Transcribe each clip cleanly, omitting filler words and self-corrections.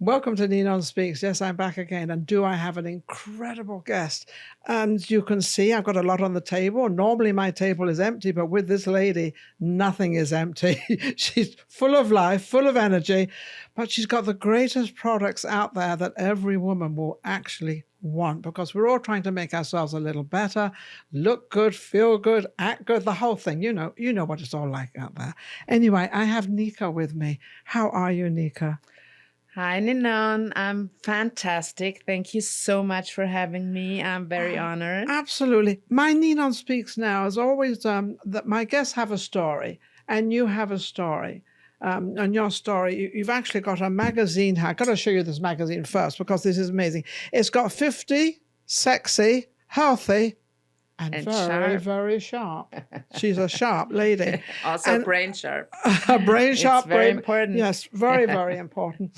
Welcome to NinonSpeaks. Yes, I'm back again. And do I have an incredible guest? And you can see I've got a lot on the table. Normally my table is empty, but with this lady, nothing is empty. She's full of life, full of energy, but she's got the greatest products out there that every woman will actually want, because we're all trying to make ourselves a little better, look good, feel good, act good, the whole thing. You know what it's all like out there. Anyway, I have Nika with me. How are you, Nika? Hi, Ninon. I'm fantastic. Thank you so much for having me. I'm very honored. Absolutely. My NinonSpeaks now is always that my guests have a story, and you have a story. And your story, you've actually got a magazine here. I've got to show you this magazine first, because this is amazing. It's got 50, sexy, healthy, and very, sharp. very sharp. She's a sharp lady. Also brain sharp. Brain sharp. It's very important. Yes, very, very important.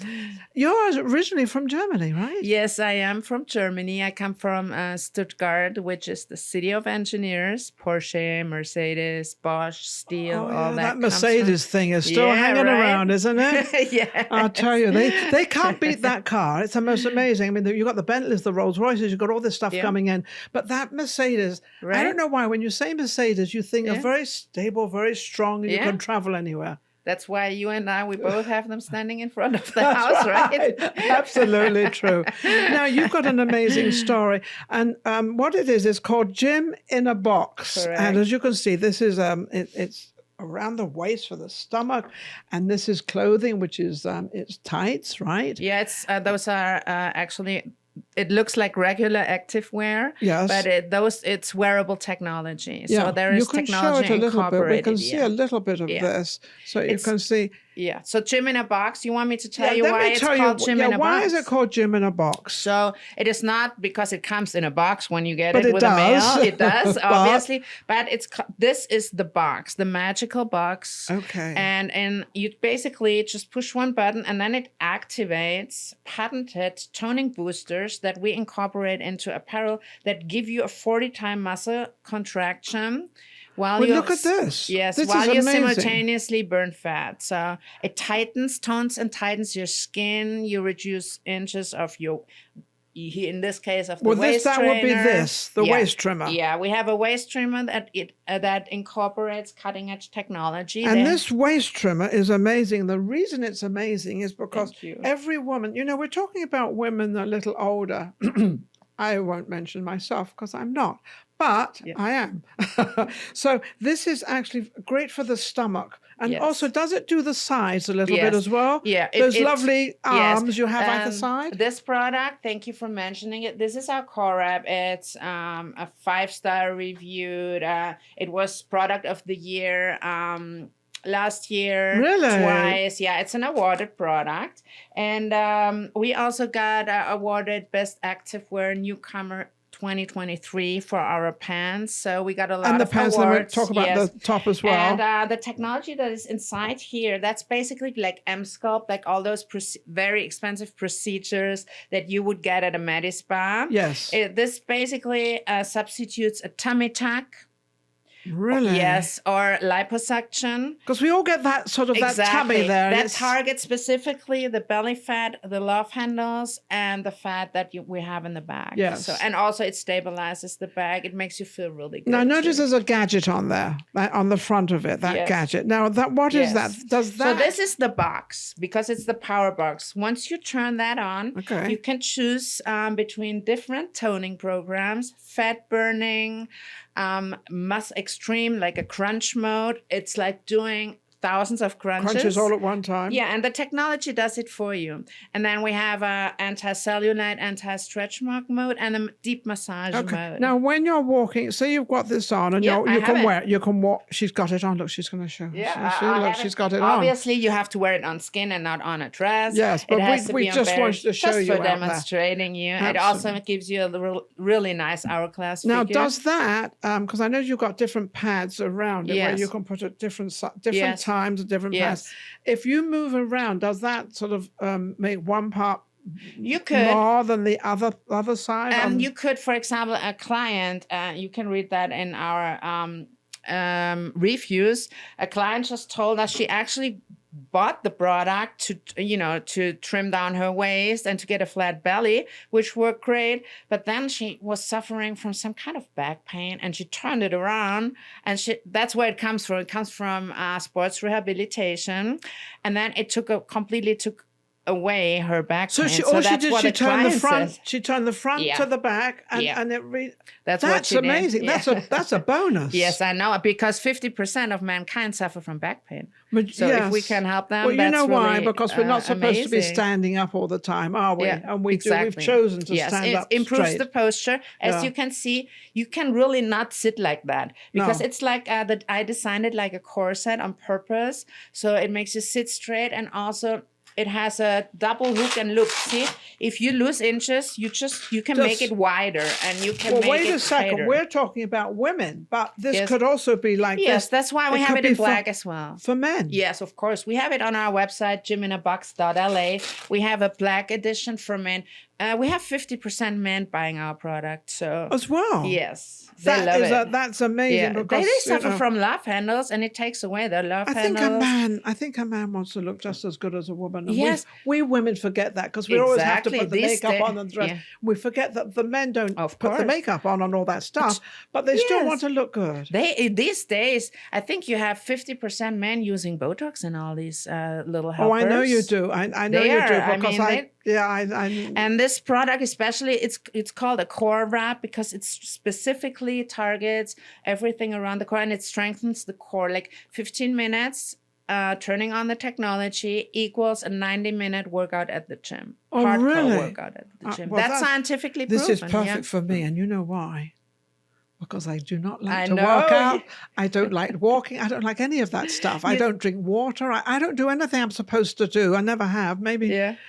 You're originally from Germany, right? Yes, I am from Germany. I come from Stuttgart, which is the city of engineers. Porsche, Mercedes, Bosch, Steel, all that. That Mercedes thing is still hanging around, isn't it? Yeah. I'll tell you, they can't beat that car. It's the most amazing. I mean, you've got the Bentleys, the Rolls Royces, you've got all this stuff coming in. But that Mercedes, I don't know why, when you say Mercedes, you think of very stable, very strong, and you can travel anywhere. That's why you and I, we both have them standing in front of the house, right? Absolutely true. Now, you've got an amazing story. And what it is called Gym in a Box. Correct. And as you can see, this is, it's around the waist for the stomach. And this is clothing, which is, it's tights, right? Yeah, those are actually... It looks like regular activewear, but it's wearable technology. So there is technology incorporated. We can see a little bit of this. So you can see. Yeah. So Gym in a Box. You want me to tell you why it's called Gym in a Box? Why is it called Gym in a Box? So it is not because it comes in a box when you get it with a mail. It does, obviously. But this is the box, the magical box. Okay. And you basically just push one button, and then it activates patented toning boosters that we incorporate into apparel that give you a 40-time muscle contraction. Look at this. Yes, this while you amazing. simultaneously burn fat. So it tones and tightens your skin. You reduce inches of your, in this case, of the waist that trainer. Would be the waist trimmer. Yeah, we have a waist trimmer that incorporates cutting-edge technology. And this waist trimmer is amazing. The reason it's amazing is because every woman, we're talking about women a little older. I won't mention myself because I'm not, but I am. So this is actually great for the stomach. And also, does it do the sides a little bit as well? Yeah. Those lovely arms you have at the side? This product, thank you for mentioning it. This is our core wrap. It's a 5-star reviewed. It was product of the year last year. Really? Twice. Yeah, it's an awarded product. And we also got awarded Best Activewear Newcomer 2023 for our pants. So we got a lot of awards. And the pants, let me talk about the top as well. And the technology that is inside here, that's basically like M-Sculpt, like all those very expensive procedures that you would get at a med spa. Yes. This basically substitutes a tummy tuck. Really? Yes, or liposuction. Because we all get that sort of that tummy there. That targets specifically the belly fat, the love handles, and the fat that we have in the back. Yes. So, and also it stabilizes the bag. It makes you feel really good. Now notice there's a gadget on there, on the front of it, that gadget. Now what is that? Does that? So this is the box, because it's the power box. Once you turn that on, you can choose between different toning programs, fat burning, extreme, like a crunch mode. It's like doing thousands of crunches all at one time. Yeah, and the technology does it for you. And then we have a anti-cellulite, anti-stretch mark mode, and a deep massage mode. Now, when you're walking, say you've got this on, and you can wear it. You can walk. She's got it on. Look, she's going to show. Yeah, she's got it on. Obviously, you have to wear it on skin and not on a dress. Yes, but we just wanted to show you just for demonstrating you. Absolutely. It also gives you a really nice hourglass figure. Now, does that? Because I know you've got different pads around it where you can put it different times at different pads. If you move around, does that sort of make one part more than the other side? And you could, for example, a client, you can read that in our reviews. A client just told us she actually bought the product to trim down her waist and to get a flat belly, which worked great. But then she was suffering from some kind of back pain, and she turned it around, and that's where it comes from. It comes from sports rehabilitation, and then it completely took away her back pain. She turned the front to the back, and that's amazing. Yeah. That's a bonus. Yes, I know, because 50% of mankind suffer from back pain. So if we can help them, well, you know why? Really, because we're not supposed to be amazing. standing up all the time, are we? Yeah, and we've chosen to stand up. It improves straight. the posture. As you can see, you can really not sit like that, because it's like I designed it like a corset on purpose, so it makes you sit straight, and also it has a double hook and loop. See, if you lose inches, you can make it wider, and you can make it wait a second. straighter. We're talking about women, but this could also be like Yes, that's why we have it in black as well. For men. Yes, of course. We have it on our website, gyminabox.la. We have a black edition for men. We have 50% men buying our product. So as well. Yes. They love it. That's amazing. Yeah. Because they suffer from love handles, and it takes away their love handles. I think a man wants to look just as good as a woman. And yes. we women forget that, because we always have to put the makeup on and dress. Yeah. We forget that the men don't put the makeup on and all that stuff, but they still want to look good. These days, I think you have 50% men using Botox and all these little helpers. Oh, I know you do. I know you do, because and this product especially, it's called a core wrap, because it specifically targets everything around the core, and it strengthens the core. Like 15 minutes turning on the technology equals a 90-minute workout at the gym. Oh, hardcore really? workout at the gym. That's scientifically proven. This is perfect for me, and you know why? Because I do not like to know. work out. I don't like walking. I don't like any of that stuff. I don't drink water. I don't do anything I'm supposed to do. I never have. Maybe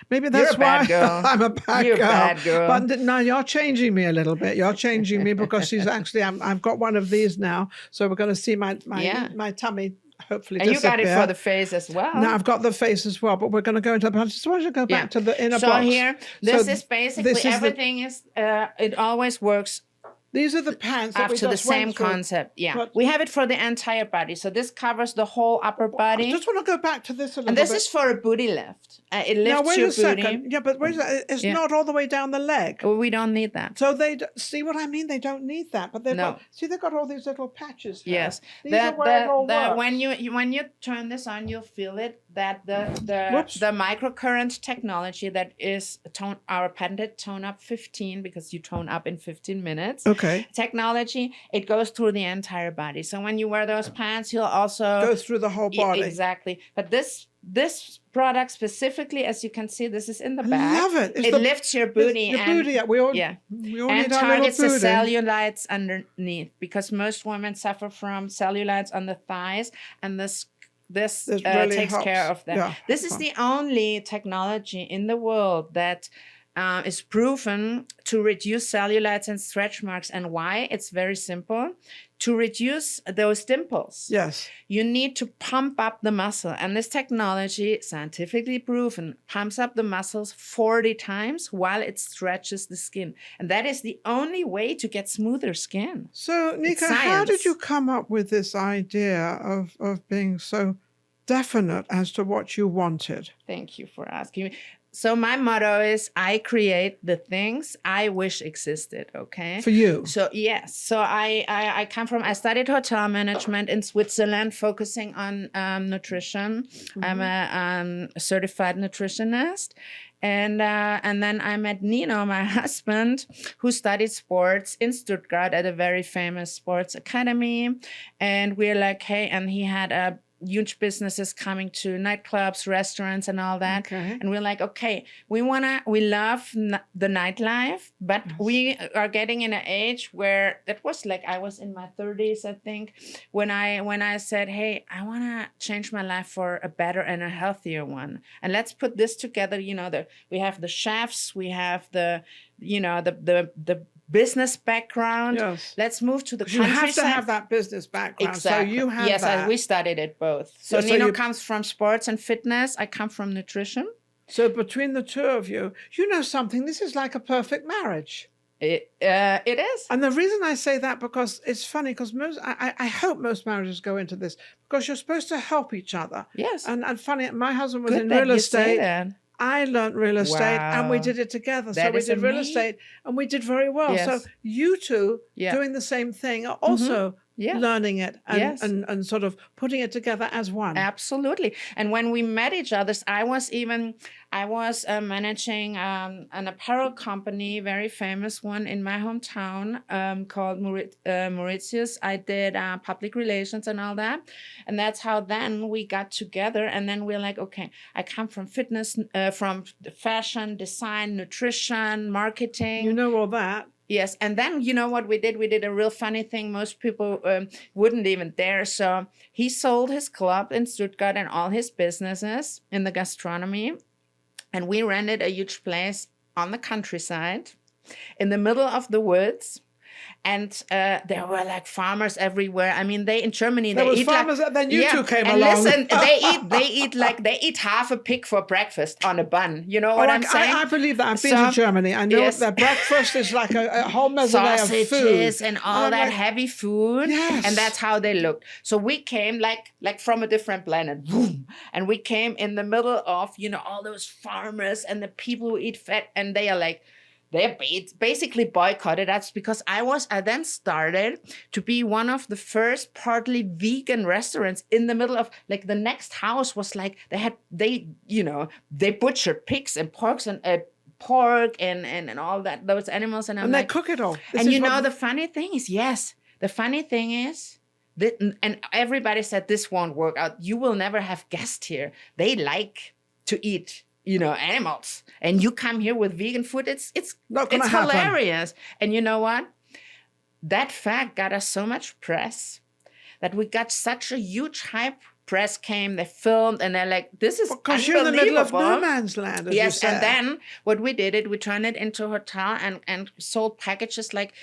that's why I'm a bad girl. But now you're changing me a little bit. You're changing me, because she's actually, I've got one of these now. So we're going to see my tummy hopefully disappear. And you got it for the face as well. No, I've got the face as well, but we're going to go into, but I just want to go back to the inner box. So here, this is basically, everything is, it always works. These are the pants that after the same concept. Yeah, but we have it for the entire body. So this covers the whole upper body. I just want to go back to this a little bit. And this is for a booty lift. It lifts your booty. Second. Yeah, but wait a second. It's not all the way down the leg. Well, we don't need that. So see what I mean? They don't need that. But they've got all these little patches here. Yes. These are where it all works. When you turn this on, you'll feel it, that the microcurrent technology that is our patented Tone Up 15, because you tone up in 15 minutes. Okay. Technology, it goes through the entire body. So when you wear those pants, you'll also go through the whole body. Exactly. But this product specifically, as you can see, this is in the back. I love it. It lifts your booty. We all and need targets our the booty. cellulites underneath, because most women suffer from cellulites on the thighs, and this really takes care of that. Yeah. This is the only technology in the world that is proven to reduce cellulites and stretch marks. And why? It's very simple. To reduce those dimples, you need to pump up the muscle. And this technology, scientifically proven, pumps up the muscles 40 times while it stretches the skin. And that is the only way to get smoother skin. So, Nika, how did you come up with this idea of being so definite as to what you wanted? Thank you for asking me. So my motto is, I create the things I wish existed, okay? For you? So, yes. So I studied hotel management in Switzerland, focusing on nutrition. Mm-hmm. I'm a certified nutritionist. And then I met Ninon, my husband, who studied sports in Stuttgart at a very famous sports academy. And we're like, hey, and he had huge businesses coming to nightclubs, restaurants, and all that. Okay. And we're like, okay, we love the nightlife, but we are getting in an age where that was like, I was in my 30s, I think, when I said, hey, I want to change my life for a better and a healthier one. And let's put this together. We have the chefs, we have the business background. Yes. Let's move to the countryside. You have to have that business background. Exactly. So you have that. Yes, we studied it both. So Ninon comes from sports and fitness. I come from nutrition. So between the two of you, you know something, this is like a perfect marriage. It is. And the reason I say that, because it's funny, because I hope most marriages go into this, because you're supposed to help each other. Yes. And funny, my husband was Good in that real you say estate. that. I learned real estate, and we Wow. did it together. That So we is did real amazing. estate, and we did very well. Yes. So you two Yeah. doing the same thing are also Yeah. learning it and, Yes. and sort of putting it together as one. Absolutely. And when we met each other, I was managing an apparel company, very famous one in my hometown, called Mauritius. I did public relations and all that. And that's how then we got together. And then we're like, okay, I come from fitness, from fashion, design, nutrition, marketing. You know all that. Yes. And then, you know what we did? We did a real funny thing. Most people wouldn't even dare. So he sold his club in Stuttgart and all his businesses in the gastronomy. And we rented a huge place on the countryside in the middle of the woods. And there were like farmers everywhere. I mean, in Germany, there they was eat farmers, like, then you two came and along. listen, they eat half a pig for breakfast on a bun. You know what I'm saying? I believe that. I've been to Germany. I know yes. their breakfast is like a whole mezzanine of food. Sausages and all that like, heavy food. Yes. And that's how they looked. So we came like from a different planet. Boom. And we came in the middle of, all those farmers and the people who eat fat. And they are like, they basically boycotted us, because I then started to be one of the first partly vegan restaurants in the middle of, like, the next house was like, they butchered pigs and porks and pork and all that, those animals. And they cook it all. The funny thing is, and everybody said, this won't work out. You will never have guests here. They like to eat animals, and you come here with vegan food. It's hilarious. And you know what? That fact got us so much press that we got such a huge hype. Press came, they filmed, and they're like, this is because you're in the middle of no man's land, as you said. And then what we did, we turned it into a hotel and sold packages, like,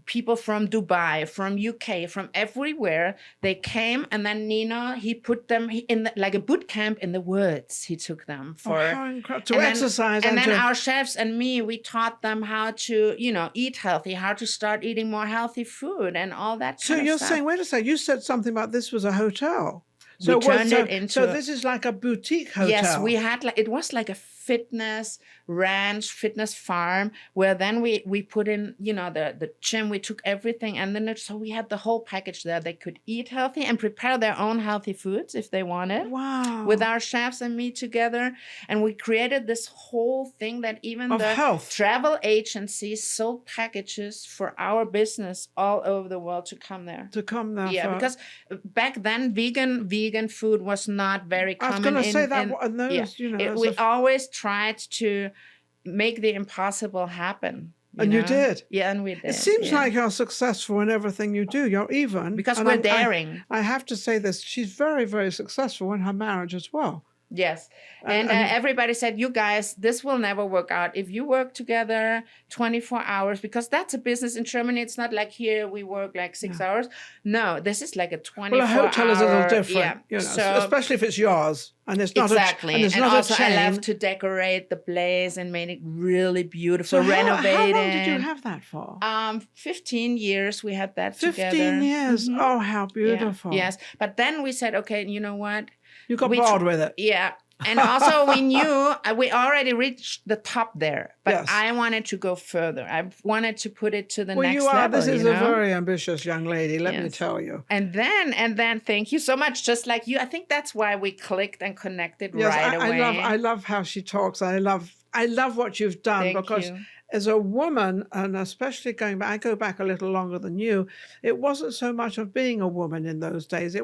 people from Dubai, from UK, from everywhere. They came, and then Nino, he put them in like a boot camp in the woods. He took them for to exercise. And then our chefs and me, we taught them how to, eat healthy, how to start eating more healthy food and all that. So you're saying, wait a second, you said something about this was a hotel. So we turned it into. So this is like a boutique hotel. Yes, we had it was like a fitness ranch, fitness farm, where then we put in, the gym. We took everything, and then so we had the whole package there. They could eat healthy and prepare their own healthy foods if they wanted. Wow! With our chefs and me together, and we created this whole thing that even the health travel agencies sold packages for our business all over the world to come there. Yeah, because back then vegan food was not very common. I was going to say that. We always tried to make the impossible happen. And you did. Yeah, and we did. It seems like you're successful in everything you do. You're even. Because we're daring. I have to say this. She's very, very successful in her marriage as well. Yes. And everybody said, you guys, this will never work out. If you work together 24 hours, because that's a business in Germany. It's not like here we work like 6 hours. No, this is like a 24-hour. Well, a hotel is a little different, Yeah. Especially if it's yours. And it's not exactly. And also, I love to decorate the place and make it really beautiful, renovate how long did you have that for? 15 years we had that together. 15 years. Mm-hmm. Oh, how beautiful. Yeah. Yes. But then we said, okay, you know what? You got bored with it. Yeah. And also we knew we already reached the top there, but I wanted to go further. I wanted to put it to the next level. This is a very ambitious young lady, let me tell you. And then, thank you so much. Just like you, I think that's why we clicked and connected right away. I love how she talks. I love what you've done because as a woman, and especially I go back a little longer than you, it wasn't so much of being a woman in those days.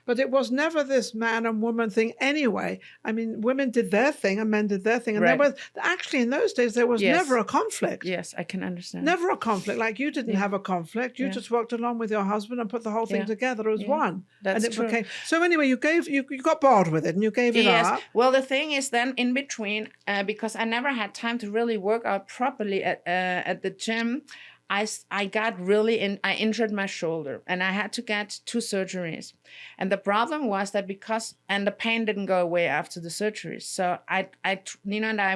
But it was never this man and woman thing anyway. I mean, women did their thing and men did their thing. And there was, actually in those days, there was never a conflict. Yes, I can understand. Never a conflict. Like you didn't have a conflict. You just worked along with your husband and put the whole thing together as one. That's true. So anyway, you got bored with it and you gave it up. Well, the thing is then in between, because I never had time to really work out properly at the gym, I got I injured my shoulder and I had to get 2 surgeries. And the problem was that and the pain didn't go away after the surgeries. So Ninon and I,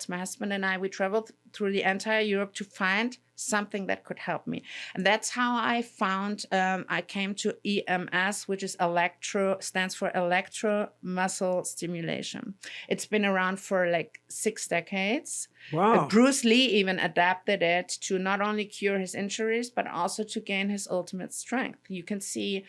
my husband and I, we traveled through the entire Europe to find something that could help me. And that's how I found, I came to EMS, which is stands for electro muscle stimulation. It's been around for like 6 decades. Wow. Bruce Lee even adapted it to not only cure his injuries, but also to gain his ultimate strength. You can see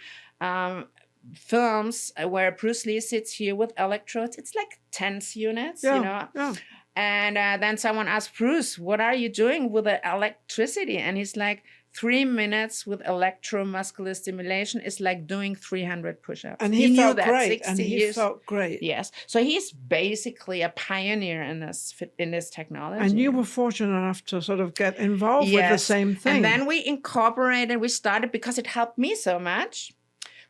films where Bruce Lee sits here with electrodes. It's like tense units, you know. Yeah. And then someone asked Bruce, what are you doing with the electricity? And he's like, 3 minutes with electromuscular stimulation is like doing 300 push-ups. And he felt knew that great. 60 And he years. felt great. Yes. So he's basically a pioneer in this technology. And you were fortunate enough to sort of get involved with the same thing. And then we started because it helped me so much.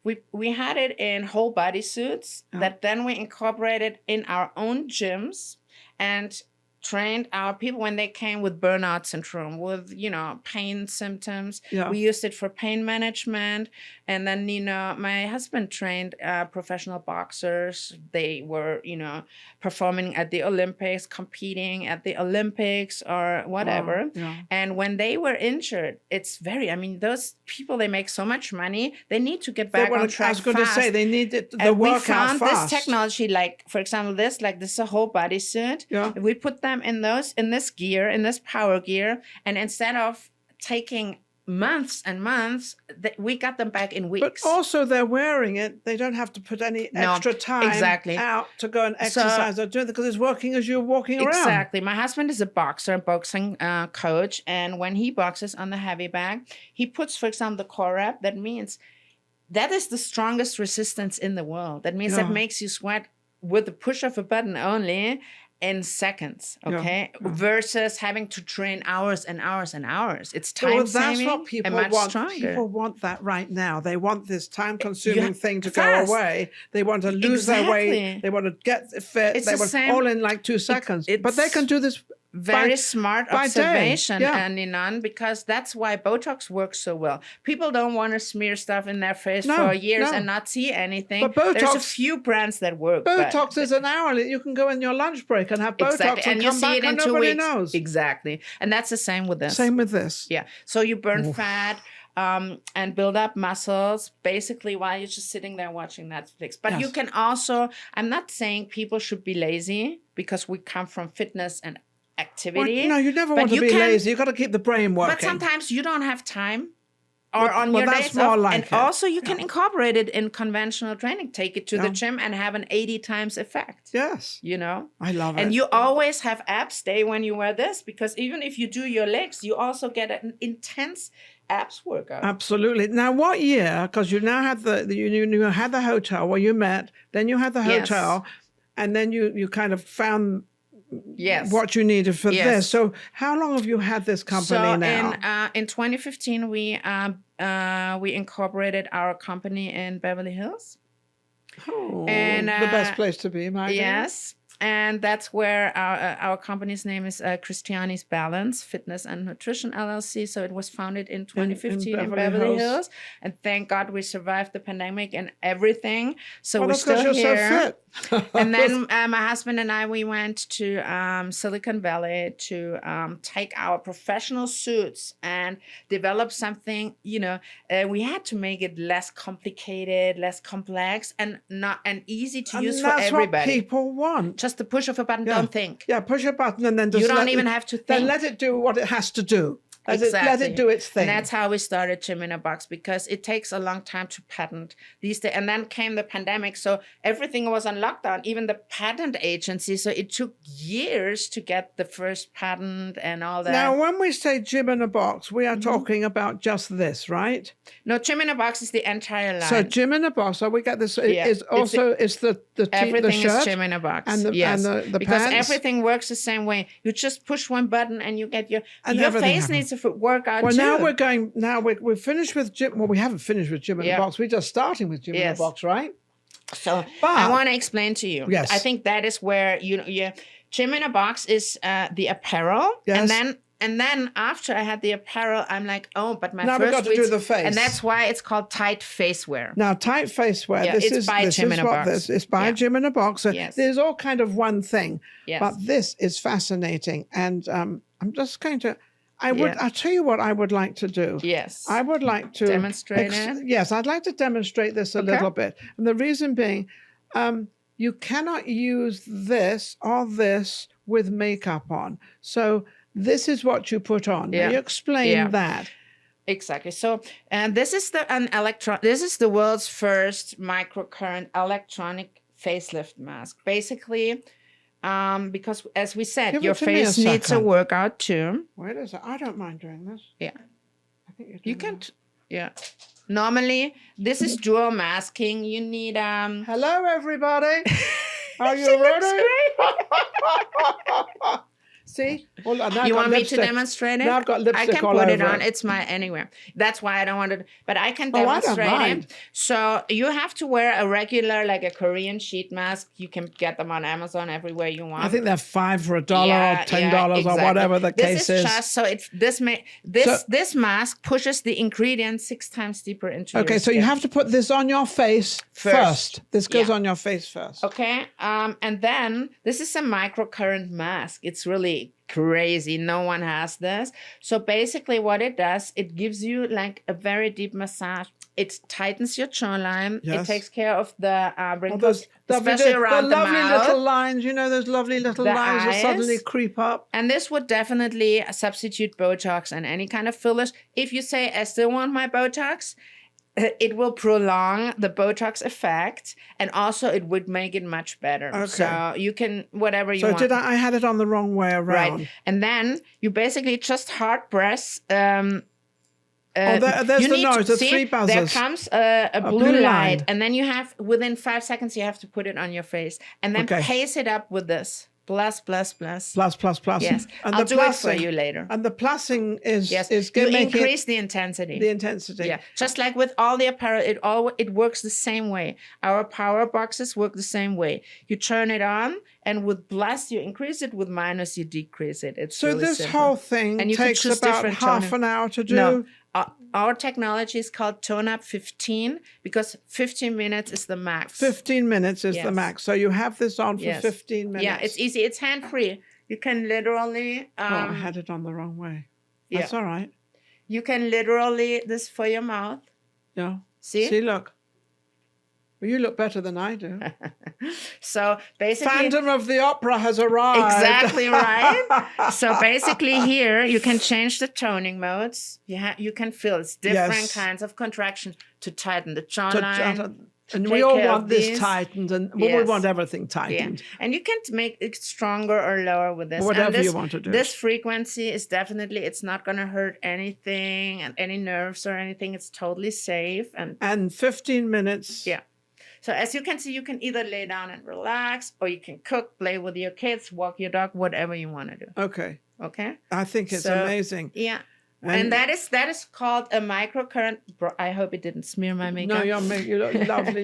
We had it in whole body suits that then we incorporated in our own gyms and trained our people when they came with burnout syndrome, with, you know, pain symptoms. Yeah. We used it for pain management. And then, you know, my husband trained professional boxers. They were, you know, performing at the Olympics, competing at the Olympics or whatever. Wow. Yeah. And when they were injured, those people, they make so much money. They need to get back on track. I was going to say, they needed the and workout we found fast. this technology, like, for example, this is a whole body suit. Yeah. If we put them in this gear, in this power gear, and instead of taking months and months, we got them back in weeks. But also they're wearing it. They don't have to put any extra time out to go and exercise or do it because it's working as you're walking around. Exactly. My husband is a boxer, boxing coach. And when he boxes on the heavy bag, he puts, for example, the core wrap. That means that is the strongest resistance in the world. That means that makes you sweat with the push of a button only in seconds, okay? Yeah. Versus having to train hours and hours and hours. It's time saving. That's what people and much want. Stronger. People want that right now. They want this time-consuming thing to go away. They want to lose their weight. They want to get fit. They want all in like 2 seconds. But they can do this. Very smart observation, Ninon, because that's why Botox works so well. People don't want to smear stuff in their face for years and not see anything. But Botox, there's a few brands that work. Botox is an hour. You can go in your lunch break and have Botox and come back and nobody knows. Exactly. And that's the same with this. Same with this. Yeah. So you burn fat and build up muscles basically while you're just sitting there watching Netflix. But you can also, I'm not saying people should be lazy because we come from fitness and activity. Well, no, you never want to be lazy. You've got to keep the brain working. But sometimes you don't have time or on your days off. Like also you can incorporate it in conventional training. Take it to the gym and have an 80 times effect. Yes. You know? I love it. And you always have abs day when you wear this because even if you do your legs, you also get an intense abs workout. Absolutely. Now, what year? Because you now had you had the hotel where you met, then you had the hotel, and then you kind of found what you needed for this. So how long have you had this company now? In 2015, we incorporated our company in Beverly Hills. Oh, and the best place to be, my Yes. And that's where our company's name is Cristiani's Balance Fitness and Nutrition LLC. So it was founded in 2015 in Beverly Hills. And thank God we survived the pandemic and everything. So we're still here. So fit. And then my husband and I, we went to Silicon Valley to take our professional suits and develop something, you know, we had to make it less complicated, less complex, and easy to use for everybody. That's what people want. Just the push of a button, don't think. Yeah, push a button and then just you don't even have to think. Then let it do what it has to do. Let it do its thing. And that's how we started Gym in a Box, because it takes a long time to patent these days. And then came the pandemic, so everything was on lockdown, even the patent agency. So it took years to get the first patent and all that. Now, when we say Gym in a Box, we are talking about just this, right? No, Gym in a Box is the entire line. So Gym in a Box, so we get this, is also, it's the everything shirt is Gym in a Box. And the because pants. everything works the same way. You just push one button and you get your face needs to work out too. Now we're finished with Gym. Well, we haven't finished with Gym in a Box. We're just starting with Gym in a Box, right? So I want to explain to you. Yes. I think that is where Gym in a Box is the apparel, and And then after I had the apparel, I'm like, oh, but my Now we've first got to do weeks- the face. And that's why it's called tight face wear. Now, tight face wear. Yeah, this it's is by this Jim is in a what Box. this. It's by Yeah. Jim in a Box. So Yes. there's all kind of one thing, Yes. but this is fascinating, and I'm just going to. Yeah. I'll tell you what I would like to do. Yes. I would like to Demonstrate it? Yes, I'd like to demonstrate this a Okay. little bit, and the reason being, you cannot use this or this with makeup on. So this is what you put on. Now Yeah. you explain Yeah. that. Exactly. So, and this is This is the world's first microcurrent electronic facelift mask. Basically, because as we said, Give your it to me a face needs a second. workout too. Wait a second. I don't mind doing this. Yeah. I think you're You doing can. Yeah. Normally, this is dual masking. You need Hello, everybody. Are She you looks ready? great. See? Well, now I've You got want me to lipstick. demonstrate it? Now I've got I lipstick can all put it over on. It's my anywhere. That's why I don't want to. But I can Oh, I don't demonstrate mind. it. So you have to wear a regular, like a Korean sheet mask. You can get them on Amazon everywhere you want. I think they're $5 for $1 Yeah, or $10 or exactly. whatever the this case is. is. Just so it's this mask pushes the ingredient 6 times deeper into Okay, your so you skin. have to put this on your face first. This goes Yeah. on your face first. Okay. And then this is a microcurrent mask. It's really crazy. No one has this. So basically what it does, it gives you like a very deep massage. It tightens your jawline. Yes. It takes care of the All wrinkles, those especially around the lovely mouth. little lines, you know, those lovely little The lines that suddenly eyes. creep up. And this would definitely substitute Botox and any kind of fillers. If you say, I still want my Botox, it will prolong the Botox effect, and also it would make it much better. Okay. So you can, whatever you So want. I had it on the wrong way around. Right. And then you basically just hard press. there's you the need nose, the see, three There buzzers. comes a blue blue light, line. and then you have, within 5 seconds, you have to put it on your face. And then Okay. pace it up with this. Plus. Plus, plus, plus. Yes. And I'll the do it for plussing- you later. And the plussing is Yes. is You making it increase the intensity. the intensity. Yeah, just like with all the apparel, it works the same way. Our power boxes work the same way. You turn it on, and with plus you increase it, with minus you decrease it. It's So really this simple. whole thing And you can takes choose about different half toner. an hour to do. No, our technology is called Tone Up 15 because 15 minutes is the max. 15 minutes is the Yes. max. So you have this on for Yes. 15 minutes. Yeah, it's easy. It's hand free. You can literally. Oh, I had it on the wrong way. yeah. That's all right. You can literally this for your mouth. Yeah. See. See, look. Well, you look better than I do. So basically. Phantom of the Opera has arrived. Exactly right. So basically here you can change the toning modes. You can feel it's different Yes. kinds of contraction to tighten the To- jawline. and take we all care want of this these. tightened, and we Yes. want everything Yeah. tightened. And you can make it stronger or lower with this. Whatever and this, you want to do. This frequency is definitely, it's not going to hurt anything and any nerves or anything. It's totally safe. And 15 minutes. Yeah. So as you can see, you can either lay down and relax, or you can cook, play with your kids, walk your dog, whatever you want to do. Okay. Okay. I think it's So- amazing. Yeah. And that is called a microcurrent. I hope it didn't smear my makeup. No, you look lovely. you look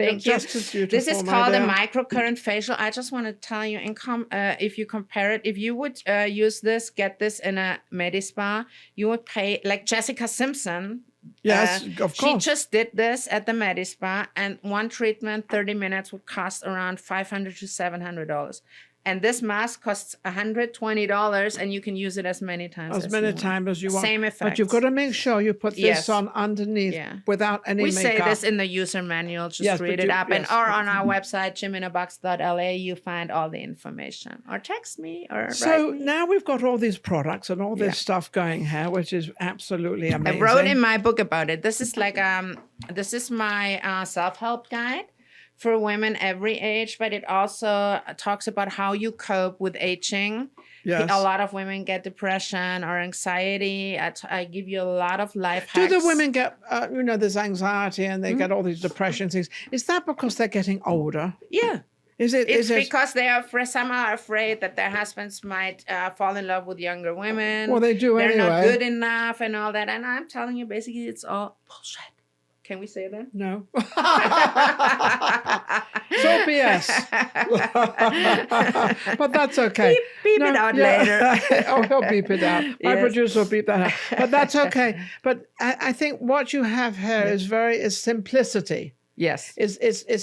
Thank you. just as beautiful. This is my called a dear. microcurrent facial. I just want to tell you, if you compare it, if you would use this, get this in a Medi-Spa, you would pay, like Jessica Simpson. Yes, of She course. just did this at the Medi-Spa, and one treatment, 30 minutes, would cost around $500 to $700. And this mask costs $120, and you can use it as many times as you many want. times as you want. Same effect. But you've got to make sure you put this Yes. on underneath Yeah. without any We makeup. say this in the user manual. Just Yes, read but it you- up. yes. And or on our website, jiminabox.la, you find all the information. Or text me or So write me. now we've got all these products and all this Yeah. stuff going here, which is absolutely I amazing. wrote in my book about it. This is like this is my self-help guide for women every age, but it also talks about how you cope with aging. Yes. A lot of women get depression or anxiety. I give you a lot of life Do hacks. the women get, this anxiety and they get all these depression things? Is that because they're getting older? Yeah. Is it? It's Is it? because they are some are afraid that their husbands might fall in love with younger women. Well, they do They're not anyway. good enough and all that. And I'm telling you, basically, it's all bullshit. Can we say that? No. It's all BS. But that's okay. Beep it out later. Oh, he'll beep it out. My producer will beep that out. But that's okay. But I think what you have here is simplicity. Yes. Is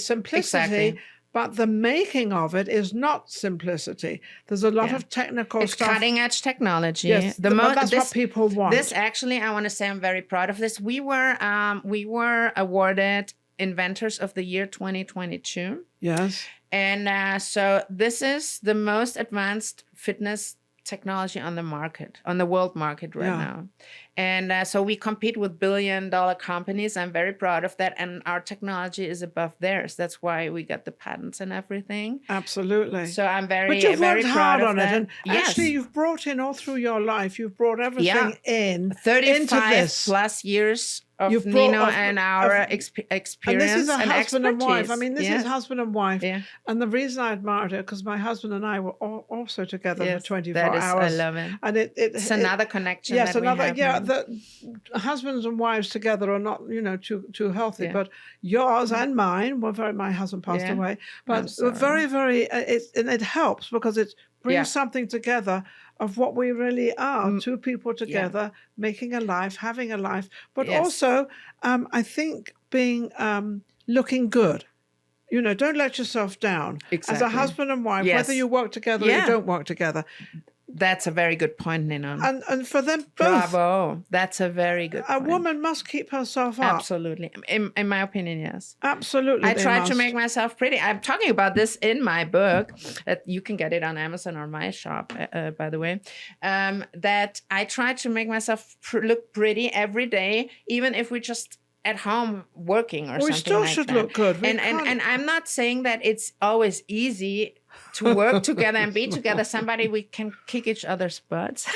simplicity. Exactly. But the making of it is not simplicity. There's a lot of technical it's stuff. It's cutting edge technology. Yes, but that's what people want. This actually, I want to say I'm very proud of this. We were awarded Inventors of the Year 2022. Yes. And so this is the most advanced fitness technology on the market, on the world market right now. And so we compete with billion-dollar companies. I'm very proud of that. And our technology is above theirs. That's why we got the patents and everything. Absolutely. So I'm very, but you've very worked proud hard of on that. it. And actually, you've brought in all through your life, you've brought everything in 35 plus years of Ninon and our experience and this is a husband expertise. and wife. I mean, this is husband and wife. Yeah. And the reason I admired it, because my husband and I were also together for 24 hours. I love it. And it's another connection. Yes, that another. We have the husbands and wives together are not, too healthy. Yeah. But yours and mine were my husband passed away. But very, very. It helps because it brings something together of what we really are, two people together, making a life, having a life, but also, I think, being looking good. Don't let yourself down. Exactly. As a husband and wife, whether you work together or you don't work together. That's a very good point, Ninon. And for them both. Bravo. That's a very good point. A woman must keep herself up. Absolutely. In my opinion, yes. Absolutely. I try to make myself pretty. I'm talking about this in my book. You can get it on Amazon or my shop, by the way. That I try to make myself look pretty every day, even if we just at home working or something like that. We still should look good. And I'm not saying that it's always easy to work together and be together. Somebody we can kick each other's butts.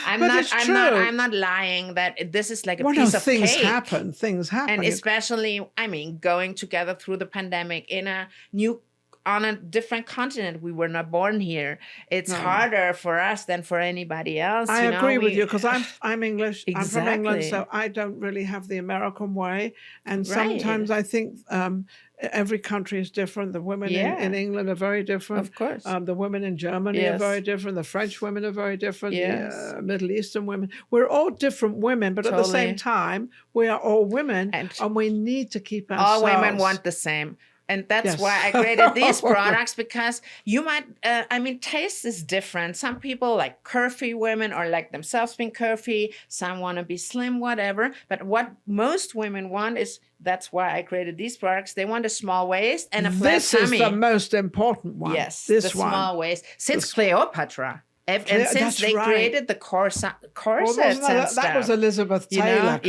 I'm not lying that this is like a piece of things cake. Things happen. And especially, going together through the pandemic on a different continent. We were not born here. It's harder for us than for anybody else. I agree with you because I'm English. Exactly. I'm from England, so I don't really have the American way. And sometimes I think every country is different. The women in England are very different. Of course. The women in Germany are very different. The French women are very different. Yes. The Middle Eastern women. We're all different women, but at the same time, we are all women, and we need to keep ourselves. All women want the same. And that's why I created these products, because you might, taste is different. Some people like curvy women or like themselves being curvy. Some want to be slim, whatever. But what most women want is, that's why I created these products. They want a small waist and a flat tummy. This is the most important one. Yes, the small waist. Since Cleopatra. And since they created the corsets and stuff. That was Elizabeth Taylor.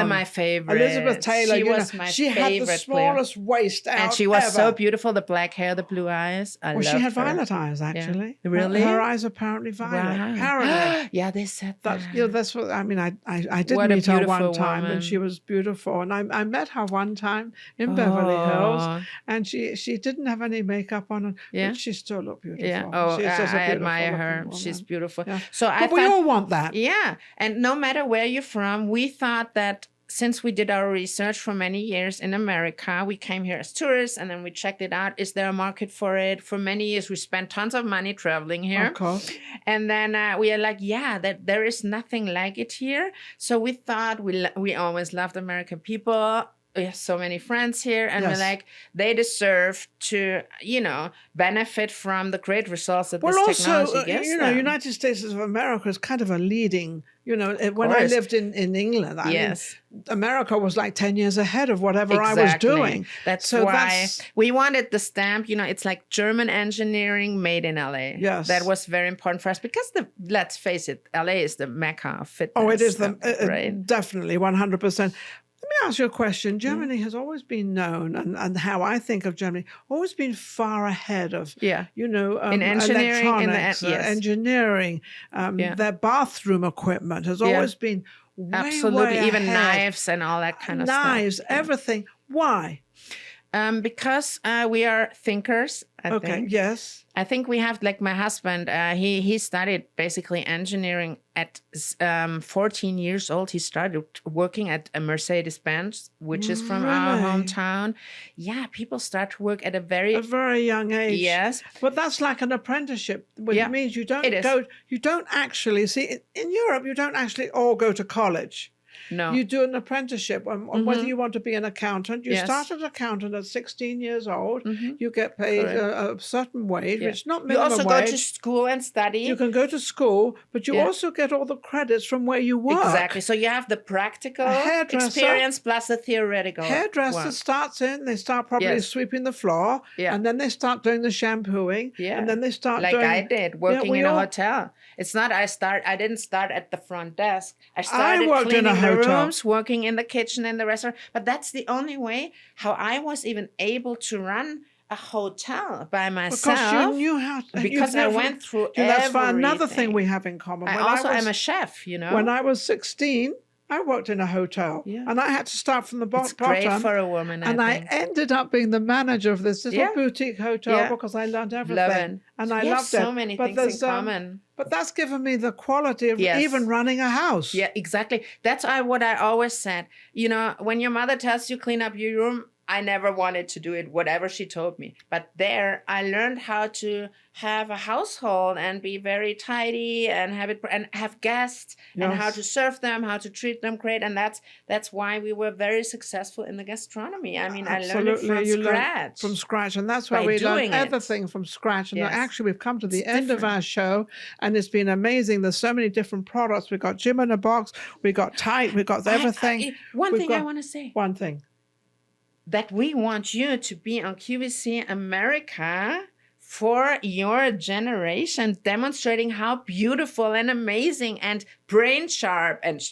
My favorite. Elizabeth Taylor. She was my favorite. She had the smallest waist out and she was so beautiful. The black hair, the blue eyes. She had violet eyes, actually. Yeah. Really? Her eyes are apparently violet. Wow. Apparently. Yeah, they said that. That's what I mean. I did meet her one time, and she was beautiful. And I met her one time in Beverly Hills, and she didn't have any makeup on, but she still looked beautiful. Yeah. I admire her. She's beautiful. Yeah. But we all want that. Yeah. And no matter where you're from, we thought that since we did our research for many years in America, we came here as tourists and then we checked it out. Is there a market for it? For many years, we spent tons of money traveling here. Of course. And then we are like, that there is nothing like it here. So we thought we always loved American people. We have so many friends here, and we're like, they deserve to, benefit from the great results that this technology gives them. United States of America is kind of a leading, when I lived in England, America was like 10 years ahead of whatever I was doing. That's why we wanted the stamp, it's like German engineering made in LA. Yes. That was very important for us because let's face it, LA is the mecca of fitness. Oh, it is definitely 100%. Let me ask you a question. Germany has always been known, and how I think of Germany, always been far ahead of, in engineering, electronics, engineering. Their bathroom equipment has always been way, absolutely, way even ahead. Knives and all that kind of stuff. Knives, everything. Why? Because we are thinkers, I think. Yes. I think we have, like my husband, he studied basically engineering at 14 years old. He started working at a Mercedes-Benz, which is from our Really? hometown. Yeah, people start to work at a very young age. Yes. But that's like an apprenticeship, which Yeah, means you don't it is. go, you don't actually, see, in Europe, you don't actually all go to college. No. You do an apprenticeship, and whether you want to be an accountant, you Yes. start as an accountant at 16 years old. Mhm. You get paid Correct. a certain wage, Yeah. which is not You minimum also wage. go to school and study. You can go to school, but you Yeah. also get all the credits from where you work. Exactly. So you have the practical experience plus the theoretical Hairdresser one. starts in, they start probably Yes. sweeping the floor, Yeah. and then they start doing the shampooing, Yeah. and then they start Like doing... I did, working we in a all- hotel. It's not I didn't start at the front desk. I started worked in a cleaning the hotel. rooms, working in the kitchen, in the restaurant. But that's the only way how I was even able to run a hotel by myself. Because you knew how to... Because I went through That's another thing everything. we have in common. I When also was- am a chef, you know. When I was 16, I worked in a hotel, Yeah. and I had to start from the It's great bottom. for a woman, And I think. ended up being the manager of this little Yeah. boutique hotel Yeah. because I learned everything. Loving. And I We have loved it. so many But things there's, in common. But that's given me the quality of Yes. even running a house. Yeah, exactly. That's what I always said. You know, when your mother tells you clean up your room, I never wanted to do it, whatever she told me. But there, I learned how to have a household and be very tidy and have guests and how Yes. to serve them, how to treat them great. And that's why we were very successful in the gastronomy. I mean, I learned it from you learn scratch. from scratch, and that's why By we learn doing it. everything from scratch. And Yes. actually, we've come to the It's end of different. our show, and it's been amazing. There's so many different products. We got Gym in a Box, we got Tight, we got everything. One We've thing I got- want to say. One thing. That we want you to be on QVC America for your generation, demonstrating how beautiful and amazing and brain sharp and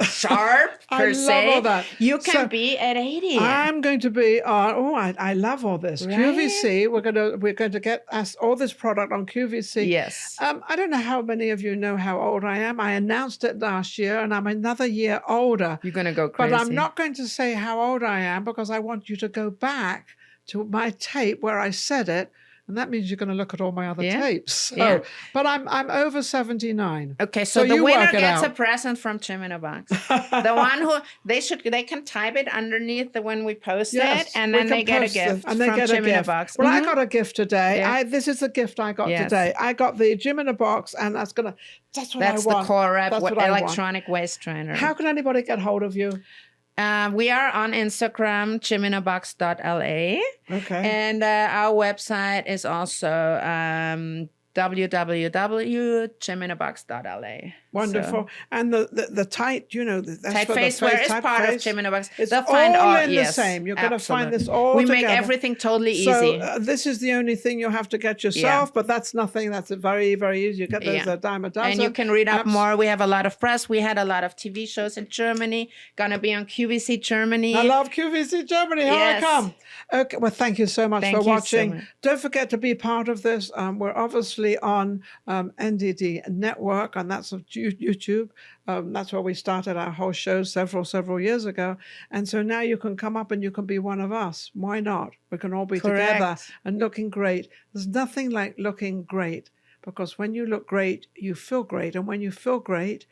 sharp I per love se all that. you can So, be at 80. I'm going to be on. I love all this Right? QVC. We're going to get us all this product on QVC. Yes. I don't know how many of you know how old I am. I announced it last year, and I'm another year older. You're gonna go crazy. But I'm not going to say how old I am because I want you to go back to my tape where I said it. And that means you're going to look at all my other Yeah. tapes. So, Yeah. But I'm over 79. Okay, so So the you winner work it gets a out. present from Gym in a Box. The one who they can type it underneath when we post it, and we then they can get a post it, gift and they from get a Gym in a gift. Box. Well, I Mhm. got a gift today. Yeah. This is the gift I got Yes. today. I got the Gym in a Box, and that's what That's I the want. core rep That's what I want. electronic waist trainer. How can anybody get hold of you? We are on Instagram, gymInABox.la. Okay. And our website is also www.gymInABox.la. Wonderful. And the tight, that's Tight for the face wear is tight part of face. Gym in a Box. It's They'll find all all in the same. You're going to find this all We together. make everything totally So easy. this is the only thing you have to get yourself, but that's nothing. That's very, very easy. You get those Yeah. a dime a dozen. And you can read up Apps. more. We have a lot of press. We had a lot of TV shows in Germany. Gonna be on QVC Germany. I love QVC Germany. Here Yes. I come. Okay. Well, thank you so much Thank for you so watching. much. Don't forget to be part of this. We're obviously on NDD Network, and that's of YouTube. That's where we started our whole show several years ago. And so now you can come up and you can be one of us. Why not? We can all be together Correct. and looking great. There's nothing like looking great, because when you look great, you feel great. And when you feel great,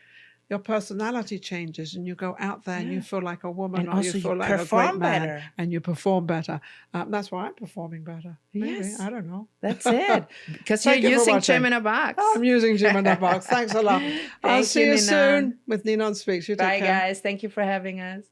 your personality changes, and you go out there and you feel like a woman, And or also you you feel like a great perform man, better. and you perform better. That's why I'm performing better. Maybe. Yes. I don't know. That's it. Because Thank you're you for using watching. Gym in a Box. I'm using Gym in a Box. Thanks a lot. I'll Thank see you, you Ninon. soon with NinonSpeaks. You take Bye, care. guys. Thank you for having us.